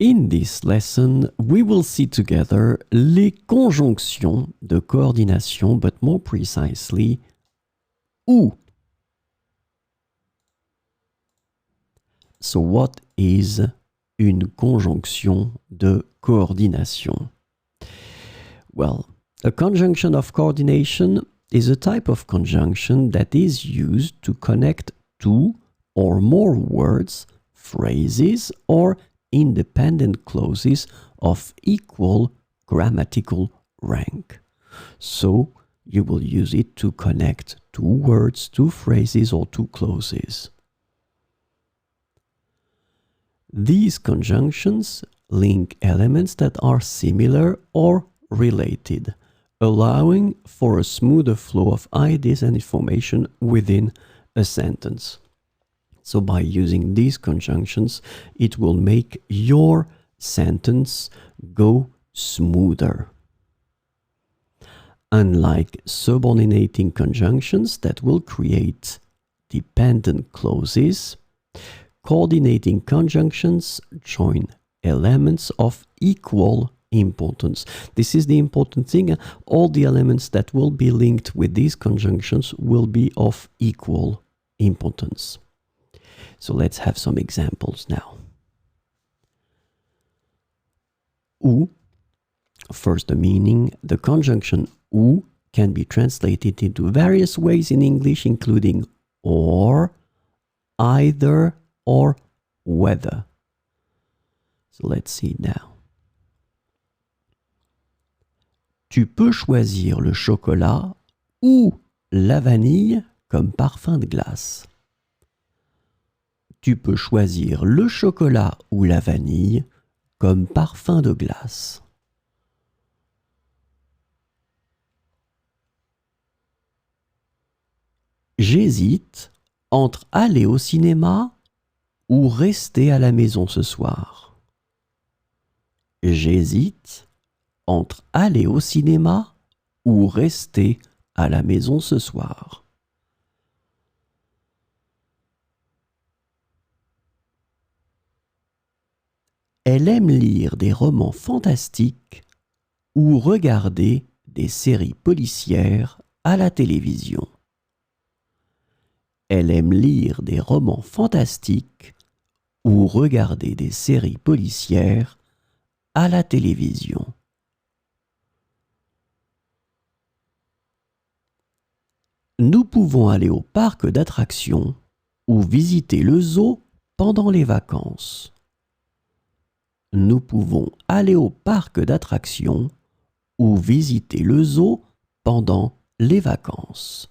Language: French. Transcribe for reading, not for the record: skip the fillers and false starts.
In this lesson, we will see together les conjonctions de coordination, but more precisely, ou. So what is une conjonction de coordination? Well, a conjunction of coordination is a type of conjunction that is used to connect two or more words, phrases, or independent clauses of equal grammatical rank. So, you will use it to connect two words, two phrases, or two clauses. These conjunctions link elements that are similar or related, allowing for a smoother flow of ideas and information within a sentence. So by using these conjunctions, it will make your sentence go smoother. Unlike subordinating conjunctions that will create dependent clauses, coordinating conjunctions join elements of equal importance. This is the important thing. All the elements that will be linked with these conjunctions will be of equal importance. So let's have some examples now. Ou, first the meaning. The conjunction ou can be translated into various ways in English, including or, either, or whether. So let's see now. Tu peux choisir le chocolat ou la vanille comme parfum de glace. Tu peux choisir le chocolat ou la vanille comme parfum de glace. J'hésite entre aller au cinéma ou rester à la maison ce soir. J'hésite entre aller au cinéma ou rester à la maison ce soir. Elle aime lire des romans fantastiques ou regarder des séries policières à la télévision. Elle aime lire des romans fantastiques ou regarder des séries policières à la télévision. Nous pouvons aller au parc d'attractions ou visiter le zoo pendant les vacances. Nous pouvons aller au parc d'attractions ou visiter le zoo pendant les vacances.